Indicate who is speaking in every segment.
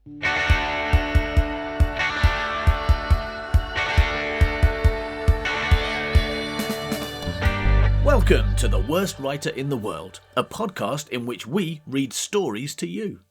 Speaker 1: Welcome to The Worst Writer in the World, a podcast in which we read stories to you.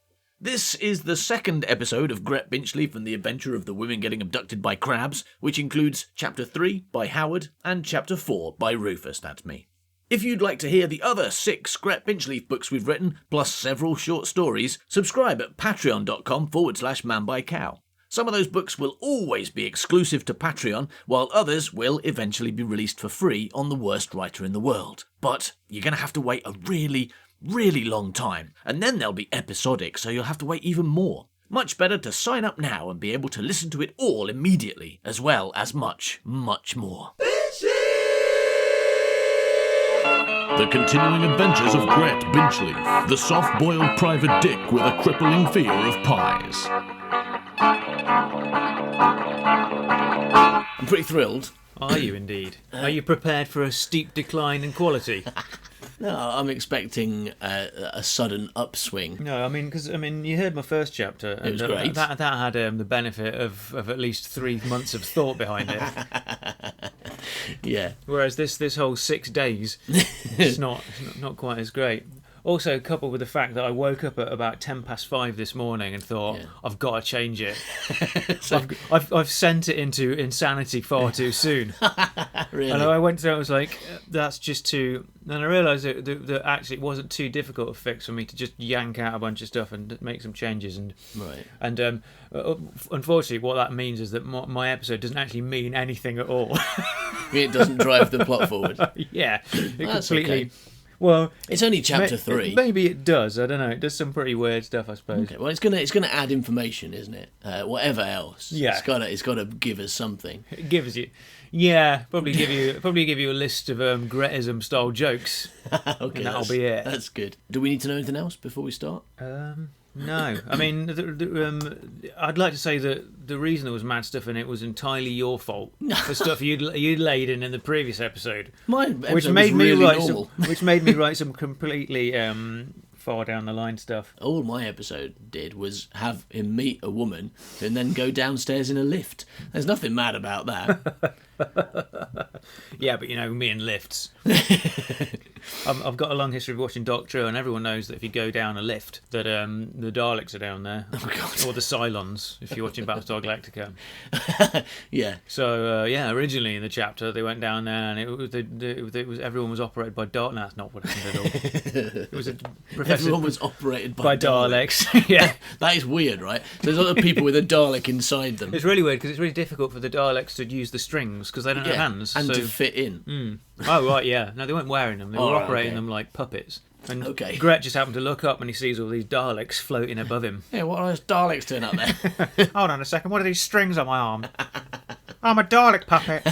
Speaker 1: This is the second episode of Gret Binchleaf and the Adventure of the Women Getting Abducted by Crabs, which includes Chapter 3 by Howard and Chapter 4 by Rufus, that's me. If you'd like to hear the other 6 Gret Binchleaf books we've written, plus several short stories, subscribe at patreon.com/manbycow. Some of those books will always be exclusive to Patreon, while others will eventually be released for free on The Worst Writer in the World. But you're going to have to wait a really long time, and then they'll be episodic, so you'll have to wait even more. Much better to sign up now and be able to listen to it all immediately, as well as much more.
Speaker 2: The continuing adventures of Gret Binchleaf, the soft-boiled private dick with a crippling fear of pies.
Speaker 1: I'm pretty thrilled.
Speaker 3: Are you indeed? Are you prepared for a steep decline in quality?
Speaker 1: No, I'm expecting a sudden upswing.
Speaker 3: No, because you heard my first chapter. And
Speaker 1: it was great.
Speaker 3: That had the benefit of at least 3 months of thought behind it.
Speaker 1: Yeah.
Speaker 3: Whereas this whole 6 days, it's not quite as great. Also, coupled with the fact that I woke up at about 5:10 this morning and thought, I've got to change it. I've sent it into insanity far too soon.
Speaker 1: Really?
Speaker 3: And I went through it, I was like, that's just too... And I realised that actually it wasn't too difficult a fix for me to just yank out a bunch of stuff and make some changes.
Speaker 1: Right.
Speaker 3: And unfortunately, what that means is that my episode doesn't actually mean anything at all.
Speaker 1: It doesn't drive the plot forward.
Speaker 3: Yeah.
Speaker 1: That's
Speaker 3: completely...
Speaker 1: okay.
Speaker 3: Well,
Speaker 1: it's only chapter 3.
Speaker 3: Maybe it does. I don't know. It does some pretty weird stuff, I suppose.
Speaker 1: Okay. Well, it's gonna add information, isn't it? Whatever else.
Speaker 3: Yeah.
Speaker 1: It's gotta give us something.
Speaker 3: It gives you. Yeah, probably give you a list of Gretism style jokes.
Speaker 1: Okay,
Speaker 3: and that'll be it.
Speaker 1: That's good. Do we need to know anything else before we start?
Speaker 3: No. I'd like to say that the reason there was mad stuff in it was entirely your fault for stuff you'd laid in the previous episode.
Speaker 1: My episode
Speaker 3: which made
Speaker 1: was
Speaker 3: me
Speaker 1: really
Speaker 3: write
Speaker 1: normal.
Speaker 3: which made me write some completely far down the line stuff.
Speaker 1: All my episode did was have him meet a woman and then go downstairs in a lift. There's nothing mad about that.
Speaker 3: Yeah, but me and lifts. I've got a long history of watching Doctor Who, and everyone knows that if you go down a lift, that the Daleks are down there. Oh, God. Or the Cylons, if you're watching Battlestar Galactica.
Speaker 1: Yeah.
Speaker 3: So, originally in the chapter, they went down there, and it was everyone was operated by Daleks. No, that's not what happened at all. It was a professor...
Speaker 1: Everyone was operated by
Speaker 3: Daleks. Yeah.
Speaker 1: That is weird, right? So there's other people with a Dalek inside them.
Speaker 3: It's really weird, because it's really difficult for the Daleks to use the strings, because they don't have hands.
Speaker 1: And to fit in.
Speaker 3: Oh, right, yeah. No, they weren't wearing them. They were operating them like puppets. And Gret just happened to look up and he sees all these Daleks floating above him.
Speaker 1: Yeah, what are those Daleks doing up there?
Speaker 3: Hold on a second, what are these strings on my arm? I'm a Dalek puppet.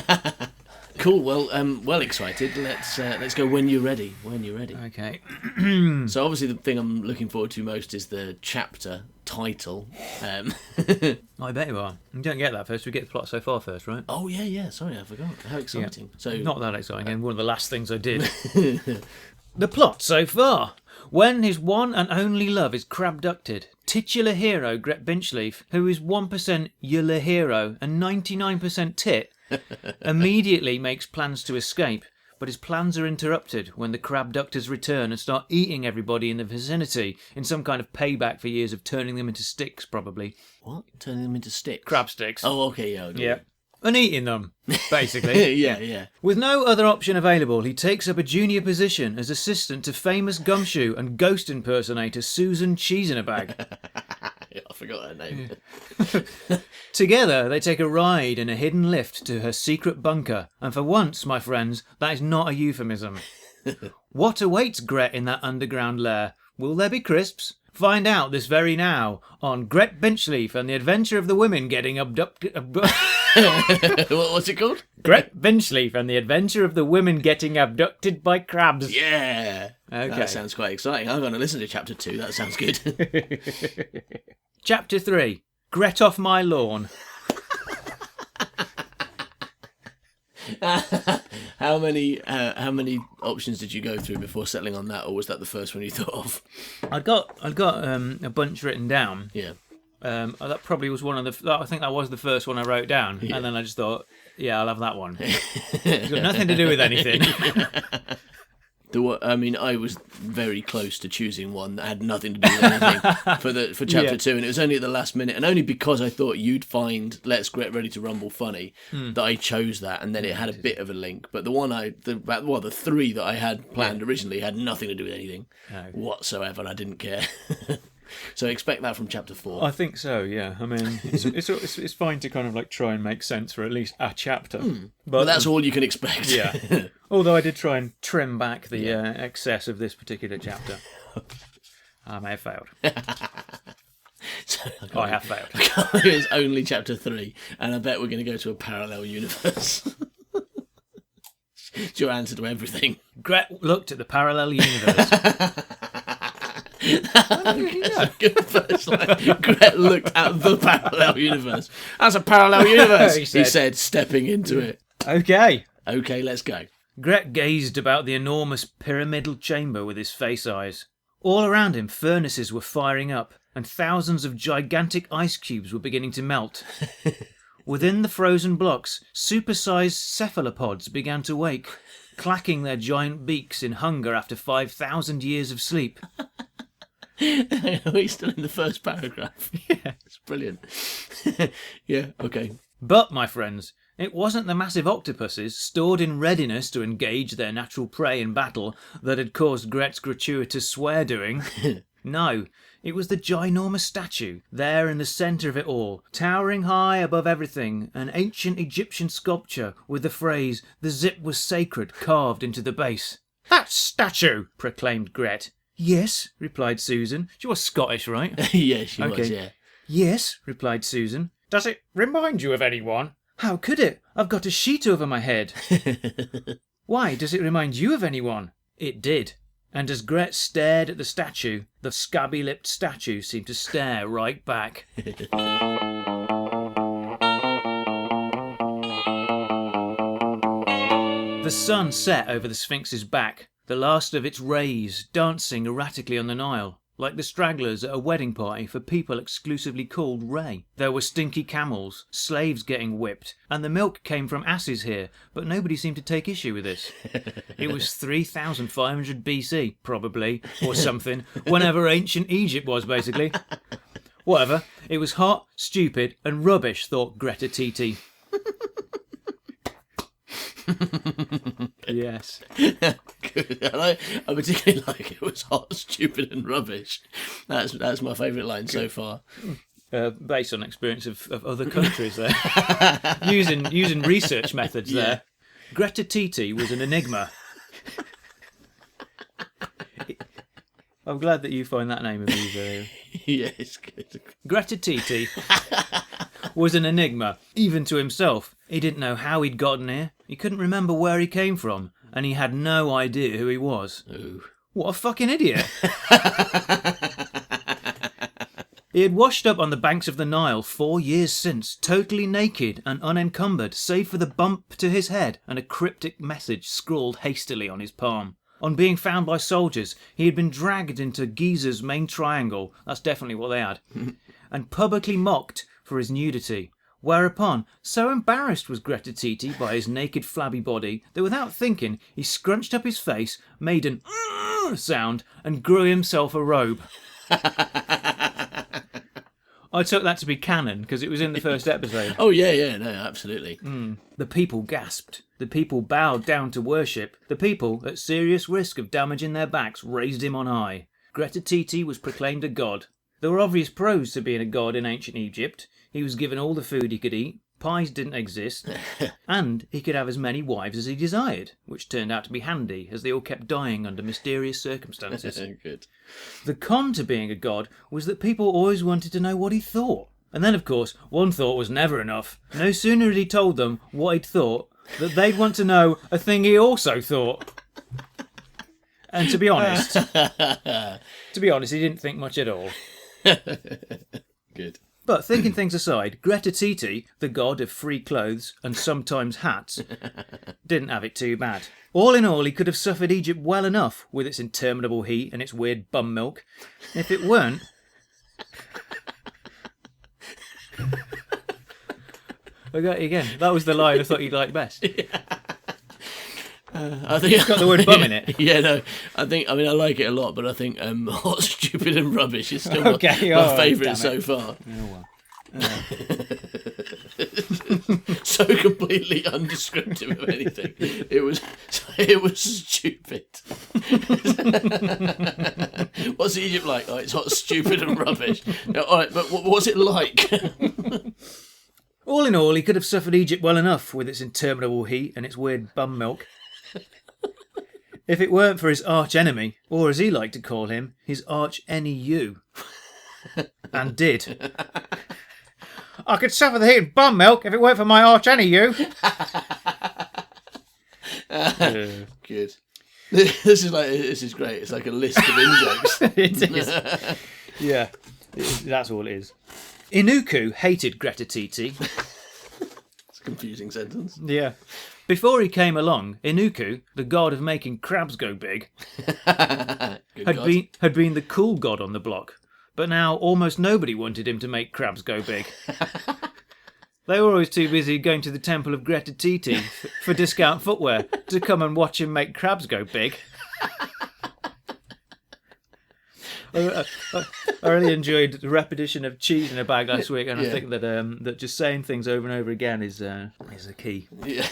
Speaker 1: Cool, well excited. Let's go when you're ready.
Speaker 3: Okay.
Speaker 1: So obviously the thing I'm looking forward to most is the chapter title.
Speaker 3: I bet you are. You don't get that first. We get the plot so far first, right?
Speaker 1: Oh yeah. Sorry, I forgot. How exciting.
Speaker 3: Yeah.
Speaker 1: So
Speaker 3: not that exciting. And one of the last things I did. The plot so far. When his one and only love is crabducted, titular hero Gret Binchleaf, who is 1% yular hero and 99% tit, immediately makes plans to escape, but his plans are interrupted when the crabductors return and start eating everybody in the vicinity in some kind of payback for years of turning them into sticks, probably.
Speaker 1: What? Turning them into sticks?
Speaker 3: Crab sticks.
Speaker 1: Oh, okay, yeah.
Speaker 3: Yeah. And eating them, basically.
Speaker 1: Yeah.
Speaker 3: With no other option available, he takes up a junior position as assistant to famous gumshoe and ghost impersonator Susan Cheese-in-a-Bag.
Speaker 1: I forgot her name.
Speaker 3: Together, they take a ride in a hidden lift to her secret bunker. And for once, my friends, that is not a euphemism. What awaits Gret in that underground lair? Will there be crisps? Find out this very now on Gret Binchleaf and the Adventure of the Women Getting Abducted...
Speaker 1: What's it called?
Speaker 3: Gret Binchleaf and the Adventure of the Women Getting Abducted by Crabs.
Speaker 1: Yeah.
Speaker 3: Okay.
Speaker 1: That sounds quite exciting. I'm going to listen to chapter 2. That sounds good.
Speaker 3: Chapter 3. Gret off my lawn.
Speaker 1: How many options did you go through before settling on that, or was that the first one you thought of?
Speaker 3: I'd got a bunch written down.
Speaker 1: Yeah.
Speaker 3: That probably was one of the... I think that was the first one I wrote down. Yeah. And then I just thought, yeah, I'll have that one. It's got nothing to do with anything.
Speaker 1: I was very close to choosing one that had nothing to do with anything for chapter 2, and it was only at the last minute, and only because I thought you'd find Let's Get Ready to Rumble funny that I chose that, and then it had a bit of a link. But the three that I had planned originally had nothing to do with anything whatsoever. I didn't care. So expect that from chapter 4.
Speaker 3: I think so, yeah. I mean, it's fine to kind of like try and make sense for at least a chapter.
Speaker 1: But that's all you can expect.
Speaker 3: Yeah. Although I did try and trim back the excess of this particular chapter. I may have failed. I have failed.
Speaker 1: It's only chapter 3, and I bet we're going to go to a parallel universe. It's your answer to everything.
Speaker 3: Gret looked at the parallel universe.
Speaker 1: That's a good first line. Gret looked at the parallel universe. That's a parallel universe, he said, stepping into it.
Speaker 3: Okay,
Speaker 1: let's go.
Speaker 3: Gret gazed about the enormous pyramidal chamber with his face eyes. All around him, furnaces were firing up, and thousands of gigantic ice cubes were beginning to melt. Within the frozen blocks, supersized cephalopods began to wake, clacking their giant beaks in hunger after 5,000 years of sleep.
Speaker 1: Are we still in the first paragraph?
Speaker 3: Yeah.
Speaker 1: It's brilliant. Yeah, okay.
Speaker 3: But, my friends, it wasn't the massive octopuses, stored in readiness to engage their natural prey in battle, that had caused Gret's gratuitous swear-doing. No, it was the ginormous statue, there in the centre of it all, towering high above everything, an ancient Egyptian sculpture with the phrase, "The zip was sacred," carved into the base. "That statue!" proclaimed Gret. "Yes," replied Susan. She was Scottish, right?
Speaker 1: Yeah, she was, yeah.
Speaker 3: "Yes," replied Susan. "Does it remind you of anyone?" "How could it? I've got a sheet over my head." "Why, does it remind you of anyone?" It did. And as Gret stared at the statue, the scabby-lipped statue seemed to stare right back. The sun set over the Sphinx's back, the last of its rays dancing erratically on the Nile, like the stragglers at a wedding party for people exclusively called Ray. There were stinky camels, slaves getting whipped, and the milk came from asses here, but nobody seemed to take issue with this. It was 3,500 BC, probably, or something, whenever ancient Egypt was, basically. Whatever, it was hot, stupid, and rubbish, thought Greta Titi. Yes.
Speaker 1: Good. I particularly like it was hot, stupid, and rubbish. That's my favourite line so far.
Speaker 3: Based on experience of other countries there. using research methods there. Greta Titi was an enigma. I'm glad that you find that name amusing.
Speaker 1: Yeah, it's good.
Speaker 3: Greta Titi was an enigma, even to himself. He didn't know how he'd gotten here, he couldn't remember where he came from, and he had no idea who he was.
Speaker 1: Ooh.
Speaker 3: What a fucking idiot. He had washed up on the banks of the Nile 4 years since, totally naked and unencumbered, save for the bump to his head and a cryptic message scrawled hastily on his palm. On being found by soldiers, he had been dragged into Giza's main triangle, that's definitely what they had, and publicly mocked for his nudity. Whereupon, so embarrassed was Greta Titi by his naked flabby body that without thinking, he scrunched up his face, made an sound, and grew himself a robe. I took that to be canon because it was in the first episode.
Speaker 1: Oh, yeah, no, absolutely.
Speaker 3: The people gasped. The people bowed down to worship. The people, at serious risk of damaging their backs, raised him on high. Greta Titi was proclaimed a god. There were obvious pros to being a god in ancient Egypt. He was given all the food he could eat, pies didn't exist, and he could have as many wives as he desired, which turned out to be handy, as they all kept dying under mysterious circumstances.
Speaker 1: Good.
Speaker 3: The con to being a god was that people always wanted to know what he thought. And then, of course, one thought was never enough. No sooner had he told them what he'd thought, that they'd want to know a thing he also thought. And to be honest, he didn't think much at all.
Speaker 1: Good.
Speaker 3: But thinking things aside, Greta Titi, the god of free clothes and sometimes hats, didn't have it too bad. All in all, he could have suffered Egypt well enough with its interminable heat and its weird bum milk. If it weren't Okay, again, that was the line I thought you'd like best.
Speaker 1: I think
Speaker 3: It's got the word bum in it.
Speaker 1: Yeah, no. I like it a lot, but I think hot, stupid, and rubbish is still
Speaker 3: Okay,
Speaker 1: my
Speaker 3: all right,
Speaker 1: favourite
Speaker 3: damn
Speaker 1: so
Speaker 3: it.
Speaker 1: far.
Speaker 3: Oh, well.
Speaker 1: So completely undescriptive of anything. It was stupid. What's Egypt like? Oh, it's hot, stupid, and rubbish. No, all right, but what was it like?
Speaker 3: All in all, he could have suffered Egypt well enough with its interminable heat and its weird bum milk. If it weren't for his arch enemy, or as he liked to call him, his arch NEU. And did. I could suffer the heat and bum milk if it weren't for my arch NEU.
Speaker 1: Good. This is great. It's like a list of in-jokes.
Speaker 3: It is. Yeah, that's all it is. Inuku hated Greta Titi.
Speaker 1: It's a confusing sentence.
Speaker 3: Yeah. Before he came along, Inuku, the god of making crabs go big, had been the cool god on the block. But now almost nobody wanted him to make crabs go big. They were always too busy going to the temple of Greta Titi for discount footwear to come and watch him make crabs go big. I really enjoyed the repetition of cheese in a bag last week, and I think that that just saying things over and over again is a key.
Speaker 1: Yeah.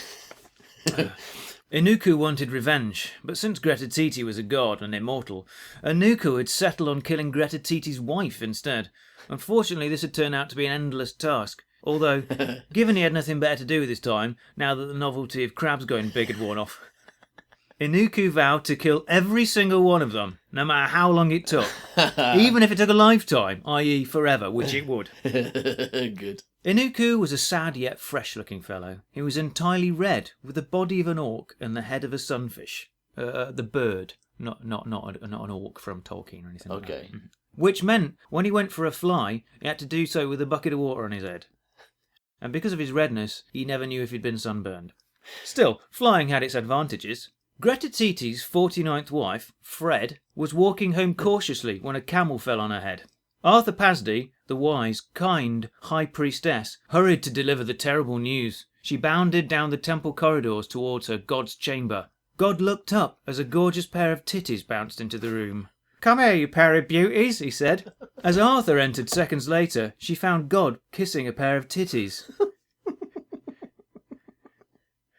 Speaker 3: Inuku wanted revenge, but since Greta Titi was a god and immortal, Inuku had settled on killing Greta Titi's wife instead. Unfortunately, this had turned out to be an endless task. Although, given he had nothing better to do with his time, now that the novelty of crabs going big had worn off, Inuku vowed to kill every single one of them, no matter how long it took. Even if it took a lifetime, i.e. forever, which it would.
Speaker 1: Good.
Speaker 3: Inuku was a sad yet fresh-looking fellow. He was entirely red, with the body of an orc and the head of a sunfish. The bird, not an orc from Tolkien or anything like that.
Speaker 1: Okay.
Speaker 3: Which meant, when he went for a fly, he had to do so with a bucket of water on his head. And because of his redness, he never knew if he'd been sunburned. Still, flying had its advantages. Greta Titi's 49th wife, Fred, was walking home cautiously when a camel fell on her head. Arthur Pasdy, the wise, kind high priestess, hurried to deliver the terrible news. She bounded down the temple corridors towards her god's chamber. God looked up as a gorgeous pair of titties bounced into the room. "Come here, you pair of beauties," he said. As Arthur entered seconds later, she found God kissing a pair of titties.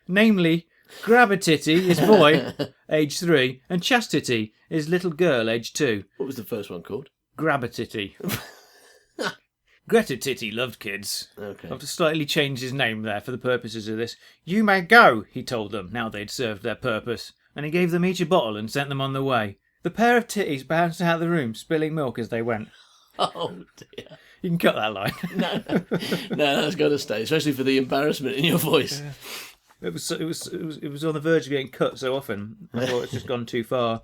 Speaker 3: Namely, Grab-a-Titty is boy, age 3, and Chastity is little girl, age 2.
Speaker 1: What was the first one called?
Speaker 3: Grab-a-Titty. Greta Titty loved kids.
Speaker 1: Okay.
Speaker 3: I've slightly changed his name there for the purposes of this. "You may go," he told them, now they'd served their purpose, and he gave them each a bottle and sent them on their way. The pair of titties bounced out of the room, spilling milk as they went.
Speaker 1: Oh, dear.
Speaker 3: You can cut that line.
Speaker 1: No, that's got to stay, especially for the embarrassment in your voice.
Speaker 3: It was on the verge of getting cut so often. I thought it's just gone too far.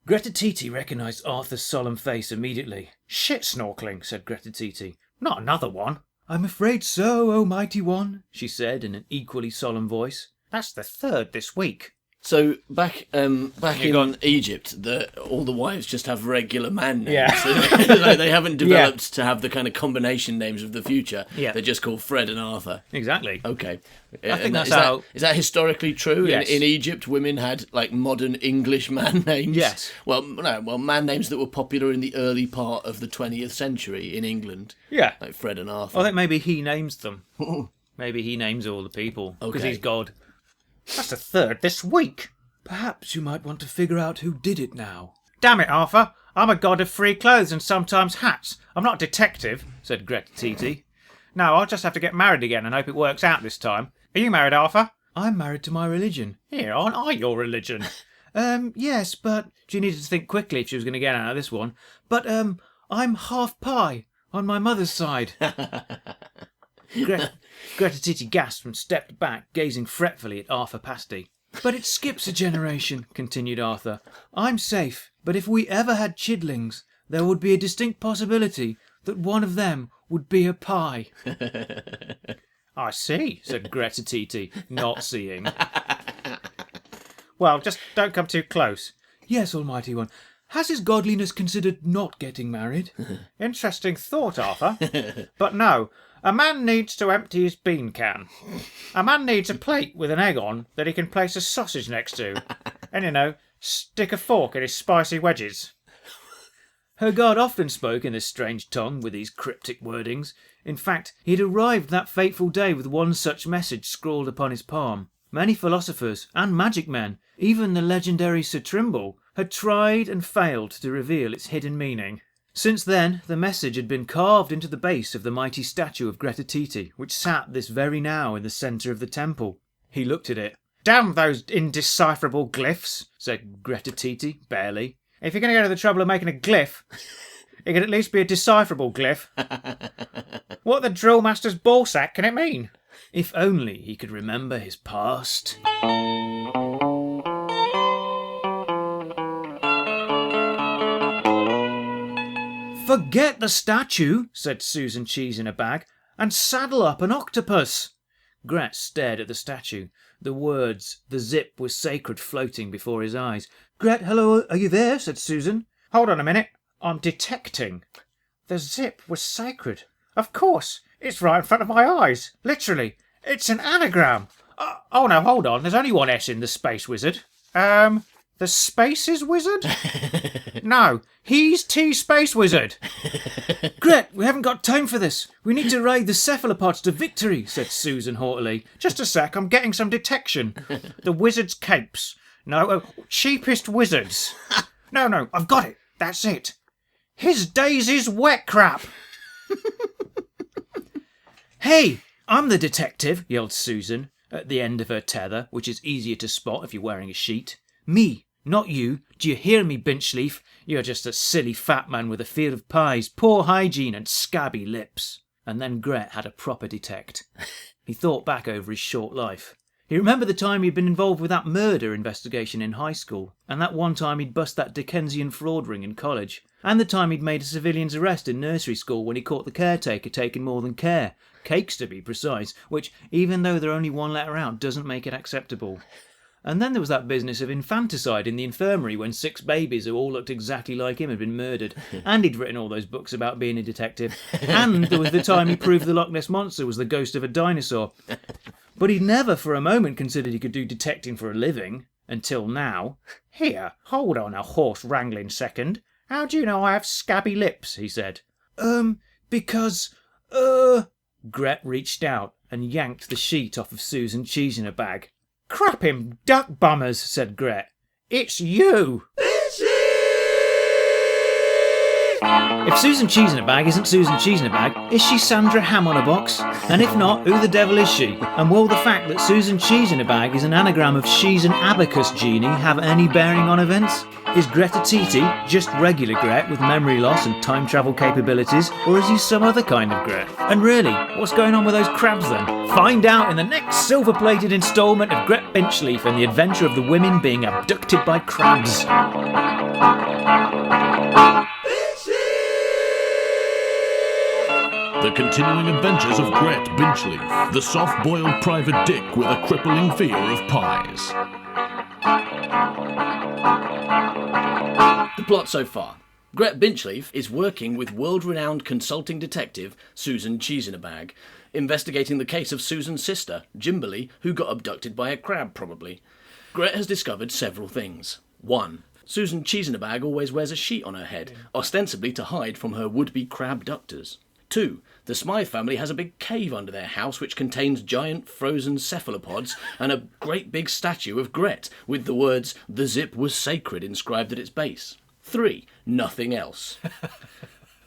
Speaker 3: Greta Titi recognised Arthur's solemn face immediately. "Shit snorkelling," said Greta Titi. "Not another one." "I'm afraid so, O mighty one," she said in an equally solemn voice. "That's the 3rd this week."
Speaker 1: So back in Egypt, all the wives just have regular man names.
Speaker 3: Yeah.
Speaker 1: Like, they haven't developed to have the kind of combination names of the future.
Speaker 3: Yeah.
Speaker 1: They're just called Fred and Arthur.
Speaker 3: Exactly.
Speaker 1: Okay.
Speaker 3: I think that's
Speaker 1: is that historically true?
Speaker 3: Yes.
Speaker 1: In Egypt, women had like modern English man names.
Speaker 3: Yes.
Speaker 1: Well, man names that were popular in the early part of the 20th century in England.
Speaker 3: Yeah.
Speaker 1: Like Fred and Arthur.
Speaker 3: I think maybe he names them. Maybe he names all the people. Because
Speaker 1: Okay.
Speaker 3: he's God. "That's the 3rd this week." "Perhaps you might want to figure out who did it now." "Damn it, Arthur. I'm a god of free clothes and sometimes hats. I'm not a detective," said Greta Titi. "No, I'll just have to get married again and hope it works out this time. Are you married, Arthur?" "I'm married to my religion." "Here, aren't I your religion?" Yes, but..." She needed to think quickly if she was going to get out of this one. "But, I'm half pie on my mother's side." Greta Titi gasped and stepped back, gazing fretfully at Arthur Pasty. "But it skips a generation," continued Arthur. "I'm safe, but if we ever had chidlings, there would be a distinct possibility that one of them would be a pie." "I see," said Greta Titi, not seeing. "Well, just don't come too close." "Yes, Almighty One. Has his godliness considered not getting married?" "Interesting thought, Arthur. But no, A man needs to empty his bean can. A man needs a plate with an egg on that he can place a sausage next to. And, stick a fork in his spicy wedges. Her guard often spoke in this strange tongue with these cryptic wordings. In fact, he had arrived that fateful day with one such message scrawled upon his palm. Many philosophers and magic men, even the legendary Sir Trimble, had tried and failed to reveal its hidden meaning. Since then, the message had been carved into the base of the mighty statue of Greta Titi, which sat this very now in the centre of the temple. He looked at it. "Damn those indecipherable glyphs," said Greta Titi, barely. "If you're going to go to the trouble of making a glyph, it could at least be a decipherable glyph. What the drill master's ballsack can it mean?" If only he could remember his past. "Forget the statue," said Susan Cheese in a Bag, "and saddle up an octopus." Gret stared at the statue. The words, "The zip was sacred," floating before his eyes. "Gret, hello, are you there?" said Susan. "Hold on a minute. I'm detecting. The zip was sacred. Of course. It's right in front of my eyes. Literally. It's an anagram. Oh no, hold on. There's only one S in the Space Wizard. The Spaces Wizard? No, he's T-Space Wizard." "Gret, we haven't got time for this. We need to ride the cephalopods to victory," said Susan haughtily. "Just a sec, I'm getting some detection. The wizard's capes. No, cheapest wizards. No, I've got it. That's it. His Daisy's wet crap." "Hey, I'm the detective," yelled Susan, at the end of her tether, which is easier to spot if you're wearing a sheet. "Me, not you. Do you hear me, Binchleaf? You're just a silly fat man with a fear of pies, poor hygiene and scabby lips." And then Gret had a proper detect. He thought back over his short life. He remembered the time he'd been involved with that murder investigation in high school, and that one time he'd bust that Dickensian fraud ring in college, and the time he'd made a civilian's arrest in nursery school when he caught the caretaker taking more than care. Cakes, to be precise, which, even though they're only one letter out, doesn't make it acceptable. And then there was that business of infanticide in the infirmary when 6 babies who all looked exactly like him had been murdered. And he'd written all those books about being a detective. And there was the time he proved the Loch Ness Monster was the ghost of a dinosaur. But he'd never for a moment considered he could do detecting for a living. Until now. "Here, hold on a horse-wrangling second. How do you know I have scabby lips?" he said. Because... Gret reached out and yanked the sheet off of Susan Cheese in a Bag. "Crap him, duck bummers," said Gret. "It's you." If Susan Cheese in a Bag isn't Susan Cheese in a Bag, is she Sandra Ham on a Box? And if not, who the devil is she? And will the fact that Susan Cheese in a Bag is an anagram of She's an Abacus Genie have any bearing on events? Is Greta Titi just regular Gret with memory loss and time travel capabilities, or is he some other kind of Gret? And really, what's going on with those crabs then? Find out in the next silver-plated instalment of Gret Binchleaf and the adventure of the women being abducted by crabs.
Speaker 2: The continuing adventures of Gret Binchleaf, the soft-boiled private dick with a crippling fear of pies.
Speaker 1: The plot so far. Gret Binchleaf is working with world-renowned consulting detective Susan Cheese in a Bag, investigating the case of Susan's sister, Jimberly, who got abducted by a crab, probably. Gret has discovered several things. 1. Susan Cheese in a Bag always wears a sheet on her head, ostensibly to hide from her would-be crab abductors. 2. The Smythe family has a big cave under their house which contains giant frozen cephalopods and a great big statue of Gret with the words "The zip was sacred" inscribed at its base. 3. Nothing else.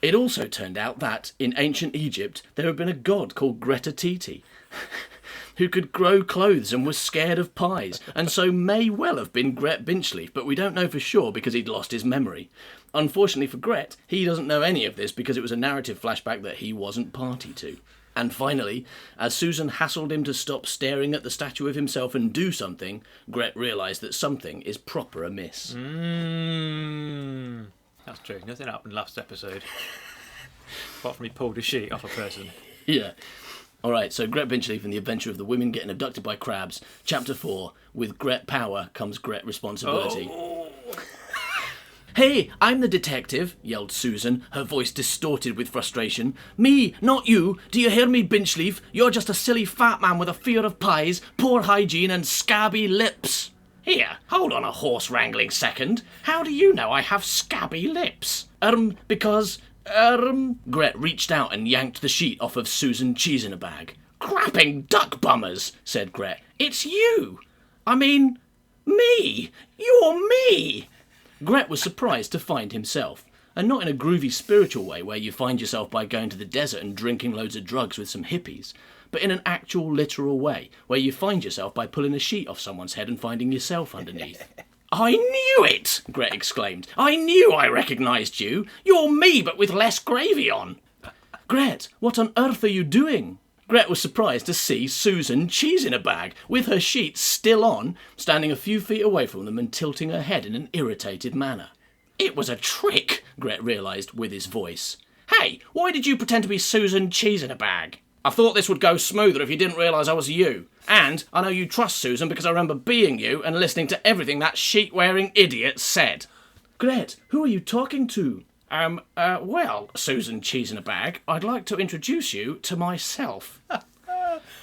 Speaker 1: It also turned out that, in ancient Egypt, there had been a god called Greta Titi, who could grow clothes and was scared of pies, and so may well have been Gret Binchleaf, but we don't know for sure because he'd lost his memory. Unfortunately for Gret, he doesn't know any of this because it was a narrative flashback that he wasn't party to. And finally, as Susan hassled him to stop staring at the statue of himself and do something, Gret realised that something is proper amiss.
Speaker 3: That's true. Nothing happened last episode. Apart from he pulled a sheet off a person.
Speaker 1: Yeah. Alright, so Gret Binchleaf and the adventure of the women getting abducted by crabs. Chapter 4. With Gret power comes Gret responsibility.
Speaker 3: Oh.
Speaker 1: "Hey, I'm the detective," yelled Susan, her voice distorted with frustration. "Me, not you. Do you hear me, Binchleaf? You're just a silly fat man with a fear of pies, poor hygiene and scabby lips." "Here, hold on a horse-wrangling second. How do you know I have scabby lips?" Because... Gret reached out and yanked the sheet off of Susan Cheese-in-a-Bag. "Crapping duck bummers," said Gret. "It's you. I mean, me. You're me." Gret was surprised to find himself, and not in a groovy spiritual way where you find yourself by going to the desert and drinking loads of drugs with some hippies, but in an actual literal way where you find yourself by pulling a sheet off someone's head and finding yourself underneath. "I knew it!" Gret exclaimed. "I knew I recognised you. You're me, but with less gravy on." "Gret, what on earth are you doing?" Gret was surprised to see Susan Cheese-in-a-Bag, with her sheets still on, standing a few feet away from them and tilting her head in an irritated manner. "It was a trick," Gret realised with his voice. "Hey, why did you pretend to be Susan Cheese-in-a-Bag? I thought this would go smoother if you didn't realise I was you. And I know you trust Susan because I remember being you and listening to everything that sheet-wearing idiot said." "Gret, who are you talking to?" Well, Susan Cheese-in-a-Bag, I'd like to introduce you to myself."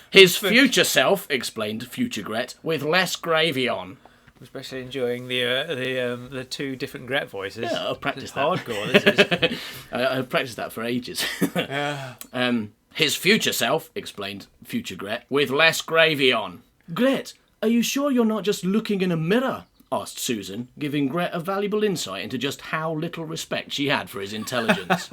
Speaker 1: "His future self," explained future Gret, "with less gravy on."
Speaker 3: I'm especially enjoying the two different Gret voices.
Speaker 1: Yeah, I've practiced that.
Speaker 3: Hardcore, this is.
Speaker 1: I've practiced that for ages. "His future self," explained future Gret, "with less gravy on." "Gret, are you sure you're not just looking in a mirror?" asked Susan, giving Gret a valuable insight into just how little respect she had for his intelligence.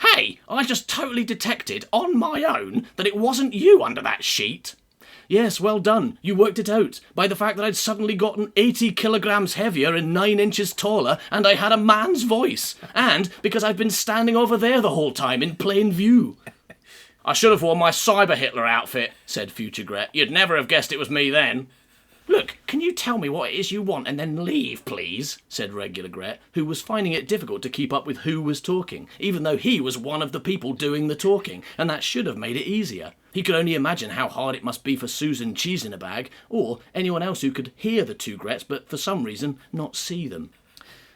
Speaker 1: "Hey, I just totally detected, on my own, that it wasn't you under that sheet." "Yes, well done. You worked it out. By the fact that I'd suddenly gotten 80 kilograms heavier and 9 inches taller, and I had a man's voice. And because I've been standing over there the whole time in plain view." "I should have worn my Cyber Hitler outfit," said future Gret. "You'd never have guessed it was me then." "Look, can you tell me what it is you want and then leave, please?" said regular Gret, who was finding it difficult to keep up with who was talking, even though he was one of the people doing the talking, and that should have made it easier. He could only imagine how hard it must be for Susan Cheese-in-a-Bag, or anyone else who could hear the two Grets but for some reason not see them.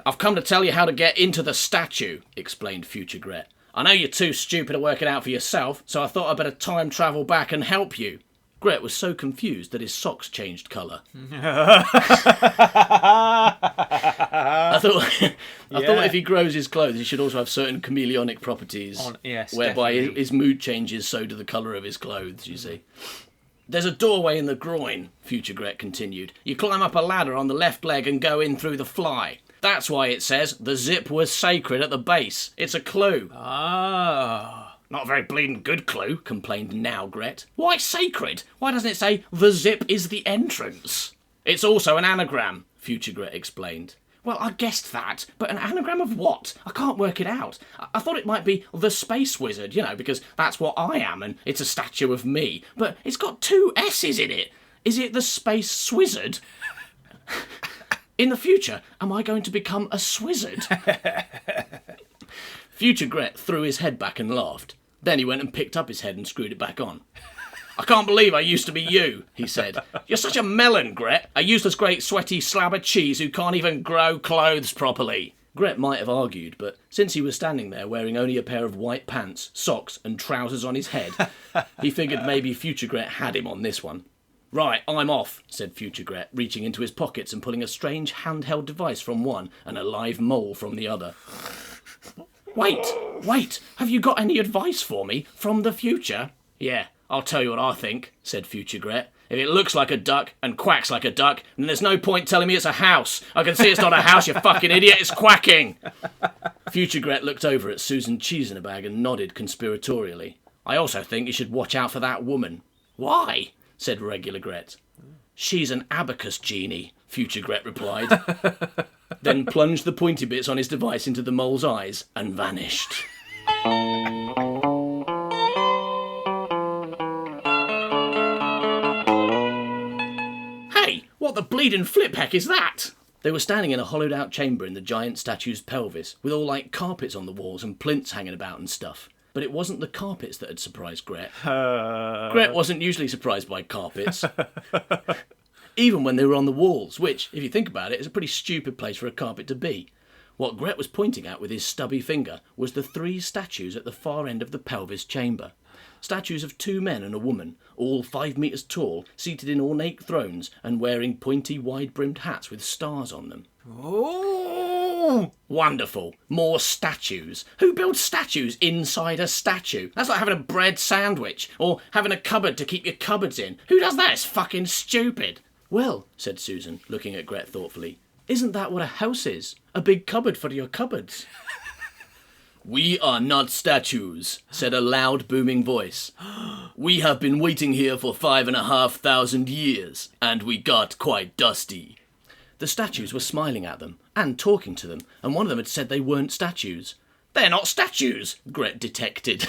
Speaker 1: "I've come to tell you how to get into the statue," explained future Gret. "I know you're too stupid to work it out for yourself, so I thought I'd better time travel back and help you." Gret was so confused that his socks changed colour. I thought if he grows his clothes, he should also have certain chameleonic properties, whereby his mood changes, so do the colour of his clothes, you see. "There's a doorway in the groin," future Gret continued. "You climb up a ladder on the left leg and go in through the fly. That's why it says the zip was sacred at the base. It's a clue."
Speaker 3: Ah.
Speaker 1: "Not a very bleeding good clue," complained now Gret. "Why sacred? Why doesn't it say the zip is the entrance?" "It's also an anagram," future Gret explained. "Well, I guessed that, but an anagram of what? I can't work it out. I thought it might be the Space Wizard, because that's what I am, and it's a statue of me. But it's got 2 S's in it. Is it the Space Swizzard? In the future, am I going to become a swizzard?" Future Gret threw his head back and laughed. Then he went and picked up his head and screwed it back on. "I can't believe I used to be you," he said. "You're such a melon, Gret. A useless great sweaty slab of cheese who can't even grow clothes properly." Gret might have argued, but since he was standing there wearing only a pair of white pants, socks and trousers on his head, he figured maybe future Gret had him on this one. "Right, I'm off," said future Gret, reaching into his pockets and pulling a strange handheld device from one and a live mole from the other. Wait, have you got any advice for me from the future?" "Yeah, I'll tell you what I think," said future Gret. "If it looks like a duck and quacks like a duck, then there's no point telling me it's a house. I can see it's not a house, you fucking idiot, it's quacking." Future Gret looked over at Susan Cheese-in-a-Bag and nodded conspiratorially. "I also think you should watch out for that woman." "Why?" said regular Gret. "She's an abacus genie," future Gret replied. Then plunged the pointy bits on his device into the mole's eyes and vanished. "Hey, what the bleeding flip heck is that?" They were standing in a hollowed-out chamber in the giant statue's pelvis, with all like carpets on the walls and plinths hanging about and stuff. But it wasn't the carpets that had surprised Gret. Gret wasn't usually surprised by carpets. even when they were on the walls, which, if you think about it, is a pretty stupid place for a carpet to be. What Gret was pointing at with his stubby finger was the 3 statues at the far end of the pelvis chamber. Statues of 2 men and a woman, all 5 metres tall, seated in ornate thrones and wearing pointy, wide-brimmed hats with stars on them.
Speaker 3: Oh!
Speaker 1: Wonderful. More statues. Who builds statues inside a statue? That's like having a bread sandwich, or having a cupboard to keep your cupboards in. Who does that? It's fucking stupid. Well, said Susan, looking at Gret thoughtfully, isn't that what a house is? A big cupboard for your cupboards. We are not statues, said a loud, booming voice. We have been waiting here for 5,500 years, and we got quite dusty. The statues were smiling at them, and talking to them, and one of them had said they weren't statues. They're not statues, Gret detected.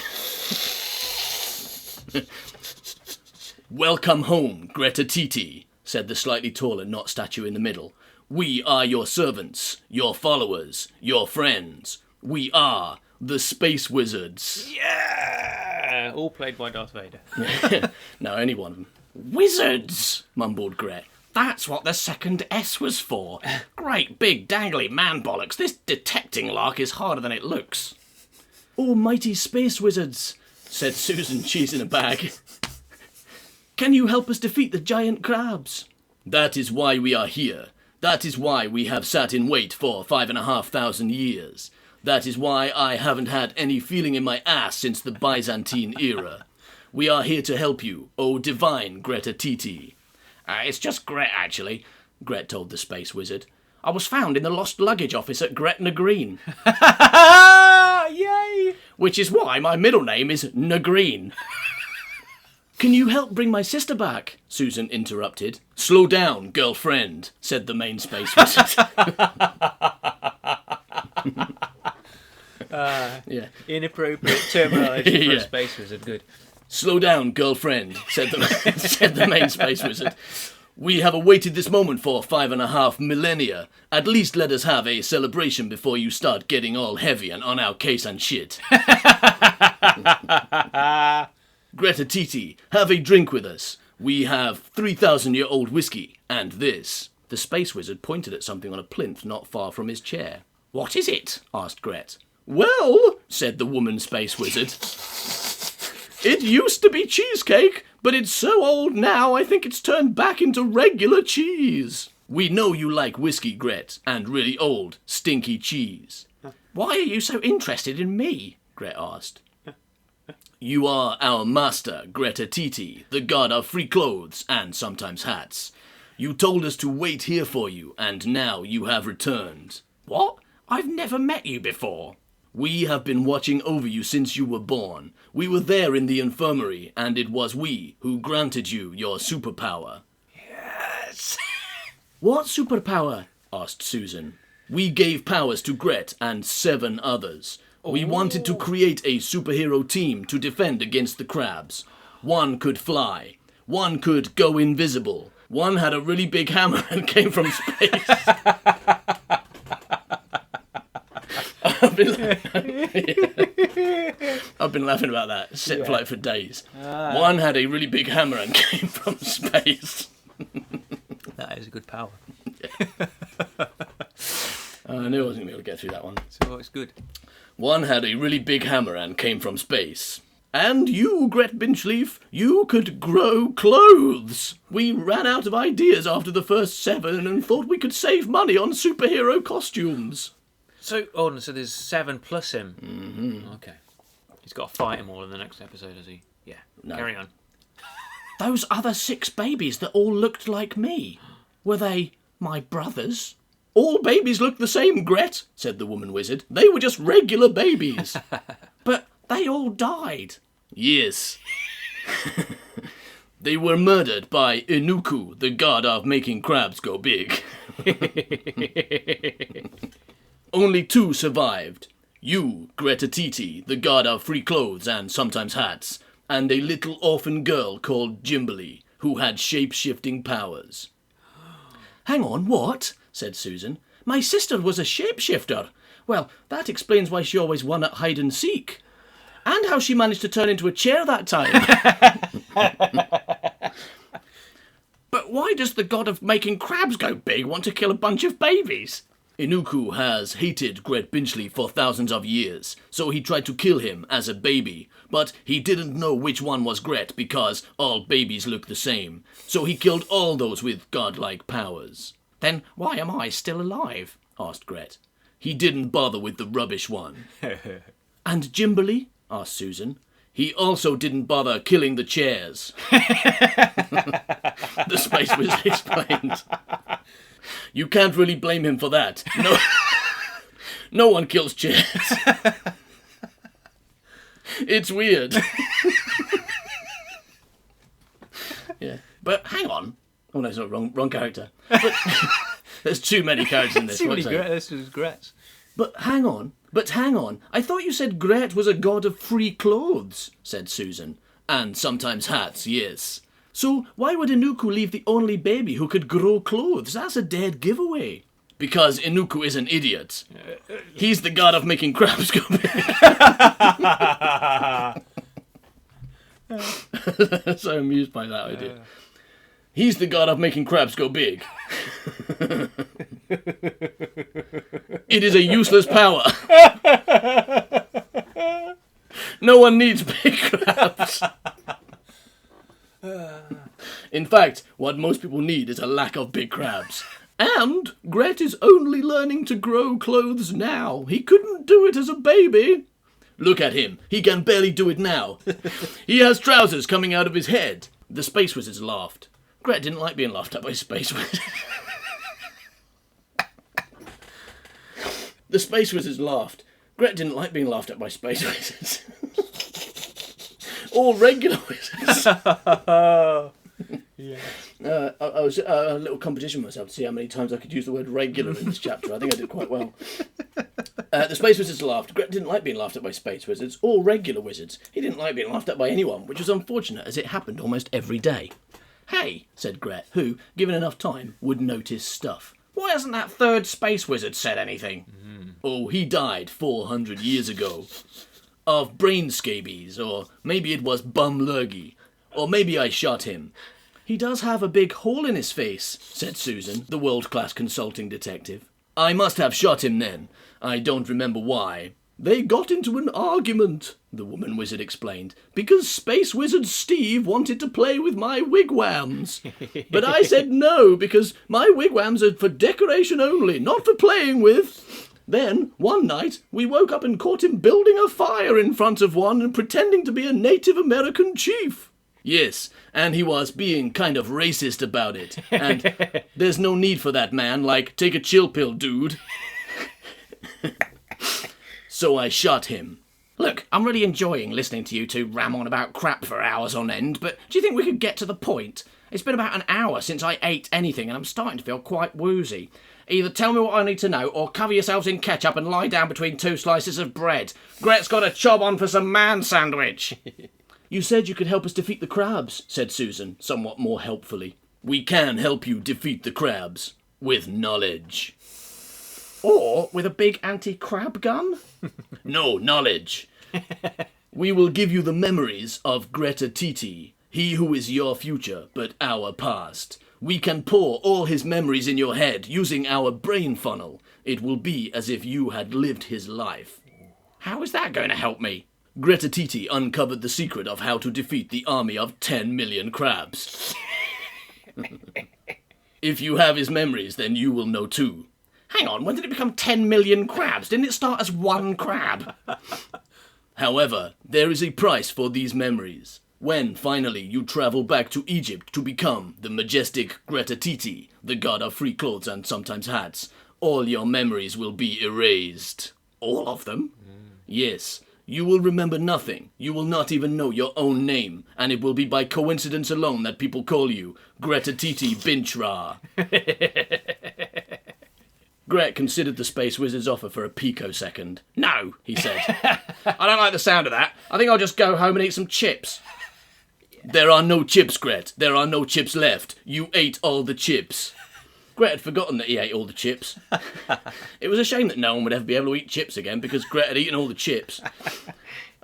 Speaker 1: Welcome home, Greta Titi, said the slightly taller not statue in the middle. We are your servants, your followers, your friends. We are the Space Wizards.
Speaker 3: Yeah! All played by Darth Vader.
Speaker 1: No, only one of them. Wizards, mumbled Gret. That's what the second S was for. Great big dangly man bollocks. This detecting lark is harder than it looks. Almighty Space Wizards, said Susan, cheese in a bag. Can you help us defeat the giant crabs? That is why we are here. That is why we have sat in wait for 5,500 years. That is why I haven't had any feeling in my ass since the Byzantine era. We are here to help you, O divine Greta Titi. It's just Gret, actually, Gret told the Space Wizard. I was found in the lost luggage office at Gretna Green.
Speaker 3: Yay!
Speaker 1: Which is why my middle name is Nagreen. Can you help bring my sister back? Susan interrupted. Slow down, girlfriend, said the main Space Wizard. Yeah.
Speaker 3: Inappropriate terminology for a Space Wizard. Good.
Speaker 1: Slow down, girlfriend, said the main Space Wizard. We have awaited this moment for 5.5 millennia. At least let us have a celebration before you start getting all heavy and on our case and shit. Greta Titi, have a drink with us. We have 3,000-year-old whiskey and this. The Space Wizard pointed at something on a plinth not far from his chair. What is it? Asked Gret. Well, said the woman Space Wizard. It used to be cheesecake, but it's so old now I think it's turned back into regular cheese. We know you like whiskey, Gret, and really old, stinky cheese. Why are you so interested in me? Gret asked. You are our master, Greta Titi, the god of free clothes and sometimes hats. You told us to wait here for you, and now you have returned. What? I've never met you before. We have been watching over you since you were born. We were there in the infirmary, and it was we who granted you your superpower.
Speaker 3: Yes!
Speaker 1: What superpower? Asked Susan. We gave powers to Gret and 7 others. We wanted to create a superhero team to defend against the crabs. One could fly. One could go invisible. One had a really big hammer and came from space. I've been laughing about that set flight for days. One had a really big hammer and came from space.
Speaker 3: That is a good power.
Speaker 1: I knew I wasn't going to be able to get through that one.
Speaker 3: So it's good.
Speaker 1: One had a really big hammer and came from space. And you, Gret Binchleaf, you could grow clothes. We ran out of ideas after the first 7 and thought we could save money on superhero costumes.
Speaker 3: So there's 7 plus him. Mm-hmm. Okay. He's got to fight him all in the next episode, has he? Yeah. No. Carry on.
Speaker 1: Those other 6 babies that all looked like me, were they my brothers? All babies look the same, Gret, said the woman wizard. They were just regular babies. But they all died. Yes. They were murdered by Inuku, the god of making crabs go big. Only 2 survived. You, Greta Titi, the god of free clothes and sometimes hats, and a little orphan girl called Jimberly, who had shape-shifting powers. Hang on, what? Said Susan. My sister was a shapeshifter. Well, that explains why she always won at hide and seek. And how she managed to turn into a chair that time. But why
Speaker 4: why does the god of making crabs go big want to kill a bunch of babies?
Speaker 1: Inuku has hated Gret Binchleaf for thousands of years, so he tried to kill him as a baby, but he didn't know which one was Gret because all babies look the same, so he killed all those with godlike powers.
Speaker 4: Then why am I still alive?
Speaker 1: Asked Gret. He didn't bother with the rubbish one.
Speaker 4: And Jimberly?
Speaker 1: Asked Susan. He also didn't bother killing the chairs. The Space Wizard explained. You can't really blame him for that. No one kills chairs. It's weird.
Speaker 4: Yeah. But hang on.
Speaker 1: Oh no, it's not wrong character. But there's too many characters in this.
Speaker 3: This was Gret.
Speaker 1: But hang on. I thought you said Gret was a god of free clothes, said Susan. And sometimes hats, yes. So why would Inuku leave the only baby who could grow clothes? That's a dead giveaway. Because Inuku is an idiot. He's the god of making crabs go big. So amused by that idea. He's the god of making crabs go big. It is a useless power. No one needs big crabs. In fact, what most people need is a lack of big crabs. And Gret is only learning to grow clothes now. He couldn't do it as a baby. Look at him. He can barely do it now. He has trousers coming out of his head. The Space Wizards laughed. Gret didn't like being laughed at by Space Wizards. The Space Wizards laughed. Gret didn't like being laughed at by Space Wizards. Or regular wizards. Yeah. I was a little competition myself to see how many times I could use the word regular in this chapter. I think I did quite well. The Space Wizards laughed. Gret didn't like being laughed at by Space Wizards or regular wizards. He didn't like being laughed at by anyone, which was unfortunate as it happened almost every day.
Speaker 4: Hey,
Speaker 1: Said Gret, who, given enough time, would notice stuff.
Speaker 4: why hasn't that third Space Wizard said anything?
Speaker 1: Oh, he died 400 years ago. Of brain scabies, or maybe it was bum lurgy, or maybe I shot him. He does have a big hole in his face, said Susan, the world-class consulting detective. I must have shot him then. I don't remember why. They got into an argument, the woman wizard explained, because Space Wizard Steve wanted to play with my wigwams. But I said no, because my wigwams are for decoration only, not for playing with. Then, one night, we woke up and caught him building a fire in front of one and pretending to be a Native American chief. Yes, and he was being kind of racist about it. And there's no need for that, man. Like, take a chill pill, dude. So I shot him.
Speaker 4: Look, I'm really enjoying listening to you two ram on about crap for hours on end, but do you think we could get to the point? It's been about an hour since I ate anything and I'm starting to feel quite woozy. Either tell me what I need to know or cover yourselves in ketchup and lie down between two slices of bread. Gret's got a chob on for some man sandwich.
Speaker 1: You said you could help us defeat the crabs, said Susan, somewhat more helpfully. We can help you defeat the crabs. With knowledge.
Speaker 4: Or with a big anti-crab gun?
Speaker 1: No, knowledge. We will give you the memories of Greta Titi, he who is your future, but our past. We can pour all his memories in your head using our brain funnel. It will be as if you had lived his life.
Speaker 4: How is that going to help me?
Speaker 1: Greta Titi uncovered the secret of how to defeat the army of 10 million crabs. If you have his memories, then you will know too.
Speaker 4: Hang on, when did it become 10 million crabs? Didn't it start as one crab?
Speaker 1: However, there is a price for these memories. When, finally, you travel back to Egypt to become the majestic Greta Titi, the god of free clothes and sometimes hats, all your memories will be erased.
Speaker 4: All of them?
Speaker 1: Yes. You will remember nothing. You will not even know your own name, and it will be by coincidence alone that people call you Greta Titi Binchra. Gret considered the Space Wizard's offer for a picosecond.
Speaker 4: No, he said. I don't like the sound of that. I think I'll just go home and eat some chips.
Speaker 1: There are no chips, Gret. There are no chips left. You ate all the chips. Gret had forgotten that he ate all the chips. It was a shame that no one would ever be able to eat chips again because Gret had eaten all the chips.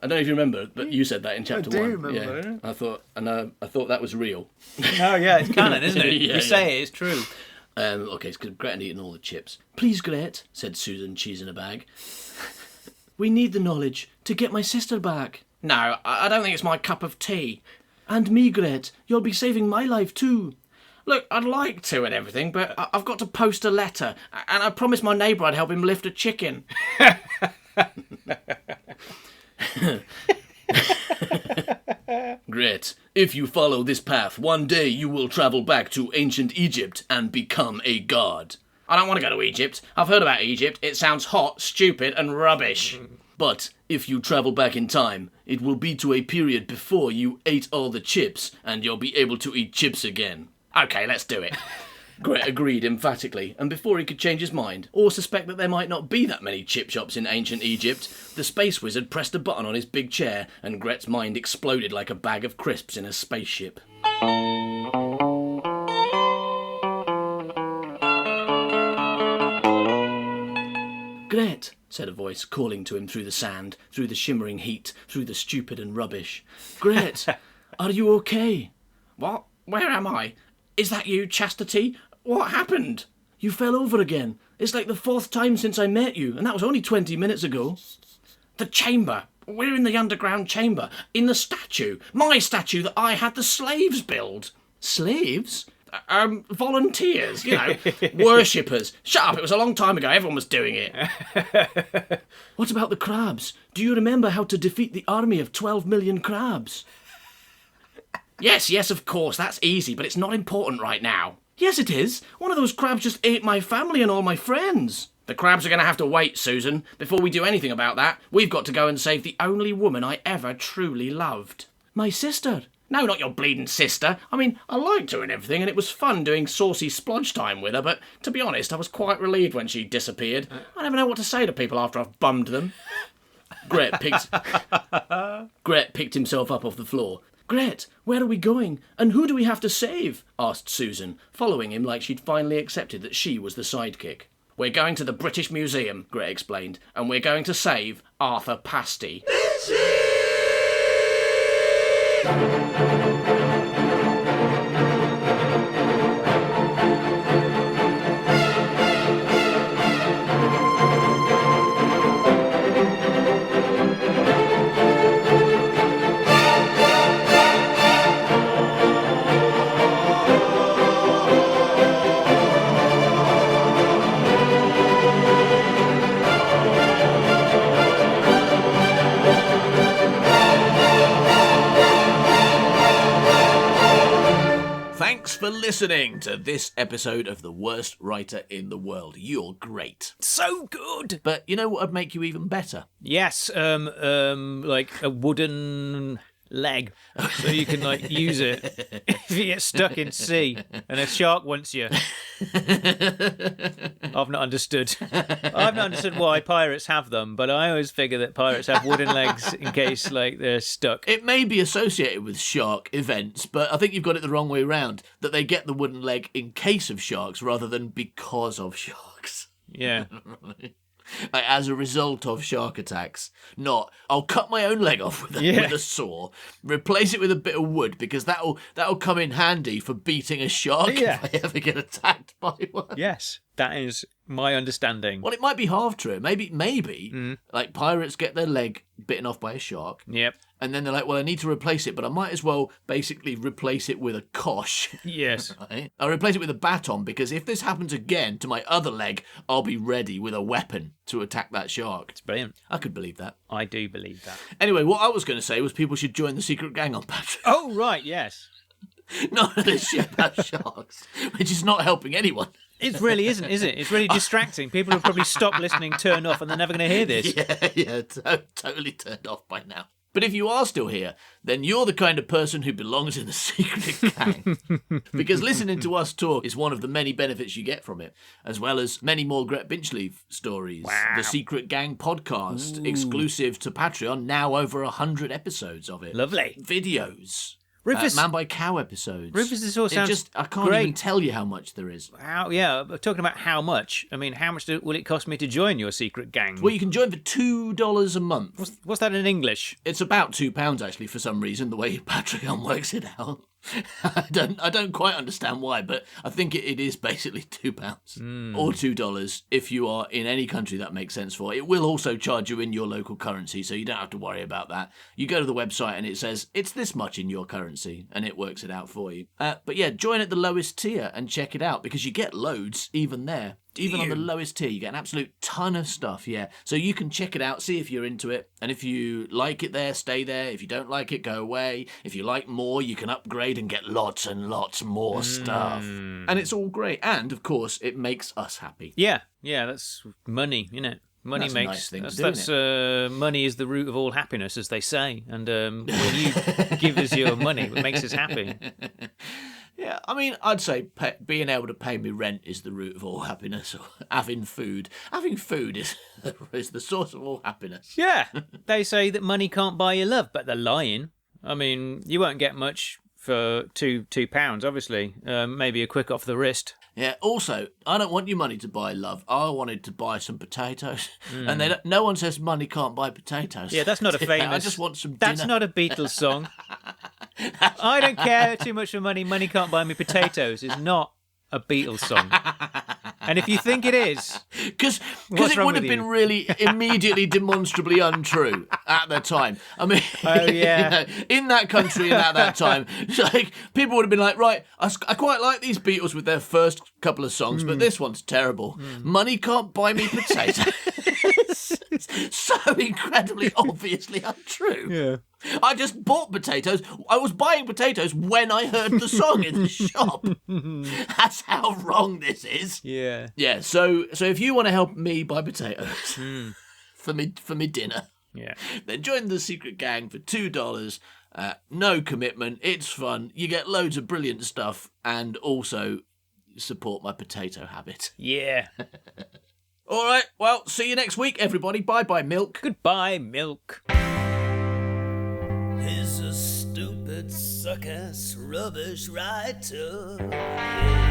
Speaker 4: I don't know if you remember, but you said that in chapter 1.
Speaker 3: I do remember.
Speaker 4: Yeah. I thought that was real.
Speaker 3: Oh, yeah, it's canon, isn't it?
Speaker 4: Yeah,
Speaker 3: you say it, it's true.
Speaker 4: Okay, it's because Gret had eaten all the chips. Please, Gret, said Susan, cheese in a bag. We need the knowledge to get my sister back. No, I don't think it's my cup of tea. And me, Gret, you'll be saving my life too. Look, I'd like to and everything, but I've got to post a letter, and I promised my neighbour I'd help him lift a chicken. Gret, if you follow this path, one day you will travel back to ancient Egypt and become a god. I don't want to go to Egypt. I've heard about Egypt. It sounds hot, stupid, and rubbish. But if you travel back in time, it will be to a period before you ate all the chips, and you'll be able to eat chips again. Okay, let's do it. Gret agreed emphatically, and before he could change his mind, or suspect that there might not be that many chip shops in ancient Egypt, the space wizard pressed a button on his big chair, and Gret's mind exploded like a bag of crisps in a spaceship. Gret, said a voice, calling to him through the sand, through the shimmering heat, through the stupid and rubbish. Gret, are you okay? What? Where am I? Is that you, Chastity? What happened? You fell over again. It's like the 4th time since I met you, and that was only 20 minutes ago. The chamber. We're in the underground chamber. In the statue. My statue that I had the slaves build. Slaves? Volunteers, you know, worshippers. Shut up, it was a long time ago, everyone was doing it. What about the crabs? Do you remember how to defeat the army of 12 million crabs? Yes, of course, that's easy, but it's not important right now. Yes, it is. One of those crabs just ate my family and all my friends. The crabs are going to have to wait, Susan. Before we do anything about that, we've got to go and save the only woman I ever truly loved. My sister. No, not your bleeding sister. I mean, I liked her and everything, and it was fun doing saucy splodge time with her, but to be honest, I was quite relieved when she disappeared. I never know what to say to people after I've bummed them. Gret picked himself up off the floor. Gret, where are we going? And who do we have to save? Asked Susan, following him like she'd finally accepted that she was the sidekick. We're going to the British Museum, Gret explained, and we're going to save Arthur Pasty.
Speaker 1: Thanks for listening to this episode of The Worst Writer in the World. You're great.
Speaker 3: So good.
Speaker 1: But you know what would make you even better?
Speaker 3: Yes, like a wooden leg, so you can like use it if you get stuck in sea and a shark wants you. I've not understood why pirates have them, but I always figure that pirates have wooden legs in case like they're stuck.
Speaker 1: It may be associated with shark events, but I think you've got it the wrong way round, that they get the wooden leg in case of sharks rather than because of sharks.
Speaker 3: Yeah.
Speaker 1: Like, as a result of shark attacks. Not, I'll cut my own leg off with a saw, replace it with a bit of wood, because that'll come in handy for beating a shark if I ever get attacked by one.
Speaker 3: Yes, that is my understanding.
Speaker 1: Well, it might be half true. Maybe, like, pirates get their leg bitten off by a shark.
Speaker 3: Yep.
Speaker 1: And then they're like, well, I need to replace it, but I might as well basically replace it with a kosh.
Speaker 3: Yes.
Speaker 1: Right? I'll replace it with a baton, because if this happens again to my other leg, I'll be ready with a weapon to attack that shark.
Speaker 3: It's brilliant.
Speaker 1: I could believe that.
Speaker 3: I do believe that.
Speaker 1: Anyway, what I was going to say was people should join the secret gang on Patreon.
Speaker 3: Oh, right, yes.
Speaker 1: Not this shit about sharks, which is not helping anyone.
Speaker 3: It really isn't, is it? It's really distracting. People will probably stop listening, turn off, and they're never going to hear this.
Speaker 1: Yeah, totally turned off by now. But if you are still here, then you're the kind of person who belongs in the secret gang. Because listening to us talk is one of the many benefits you get from it, as well as many more Gret Binchleaf stories. Wow. The Secret Gang podcast, exclusive to Patreon, now over 100 episodes of it.
Speaker 3: Lovely.
Speaker 1: Videos.
Speaker 3: Rufus,
Speaker 1: Man by Cow episodes.
Speaker 3: Rufus, this all sounds
Speaker 1: I can't
Speaker 3: great.
Speaker 1: even tell you how much there is.
Speaker 3: Yeah, talking about how much. I mean, how much will it cost me to join your secret gang?
Speaker 1: Well, you can join for $2 a month.
Speaker 3: What's that in English?
Speaker 1: It's about £2 actually, for some reason, the way Patreon works it out. I don't quite understand why, but I think it is basically £2 or $2 if you are in any country that makes sense for. It will also charge you in your local currency, so you don't have to worry about that. You go to the website and it says it's this much in your currency, and it works it out for you. But yeah, join at the lowest tier and check it out, because you get loads even there. Even on the lowest tier, you get an absolute ton of stuff, yeah. So you can check it out, see if you're into it, and if you like it there, stay there. If you don't like it, go away. If you like more, you can upgrade and get lots and lots more stuff. And it's all great. And, of course, it makes us happy.
Speaker 3: Yeah, that's money, isn't it? Money
Speaker 1: That's a
Speaker 3: makes
Speaker 1: nice thing to do,
Speaker 3: that's money is the root of all happiness, as they say. And when you give us your money, it makes us happy.
Speaker 1: Yeah, I mean, I'd say being able to pay me rent is the root of all happiness. Or having food. Having food is the source of all happiness.
Speaker 3: Yeah, they say that money can't buy you love, but they're lying. I mean, you won't get much for £2, obviously. Maybe a quick off the wrist.
Speaker 1: Yeah, also, I don't want your money to buy love. I wanted to buy some potatoes. And no one says money can't buy potatoes.
Speaker 3: Yeah, that's not a famous...
Speaker 1: I just want some dinner.
Speaker 3: That's not a Beatles song. I don't care too much for money. Money can't buy me potatoes is not a Beatles song. And if you think it is,
Speaker 1: because
Speaker 3: what's
Speaker 1: it
Speaker 3: wrong
Speaker 1: would have
Speaker 3: with
Speaker 1: been
Speaker 3: you?
Speaker 1: really immediately demonstrably untrue at the time. I mean,
Speaker 3: Oh, yeah.
Speaker 1: In that country and at that time, like, people would have been like, right, I quite like these Beatles with their first couple of songs, but this one's terrible. Money can't buy me potatoes. So incredibly obviously untrue.
Speaker 3: Yeah.
Speaker 1: I just bought potatoes. I was buying potatoes when I heard the song in the shop. That's how wrong this is.
Speaker 3: Yeah.
Speaker 1: Yeah, so if you want to help me buy potatoes for me dinner,
Speaker 3: Yeah.
Speaker 1: then join the secret gang for $2. No commitment. It's fun. You get loads of brilliant stuff, and also support my potato habit.
Speaker 3: Yeah.
Speaker 1: All right. Well, see you next week, everybody. Bye, milk.
Speaker 3: Goodbye, milk.
Speaker 5: He's a stupid, suck-ass, rubbish writer. Yeah.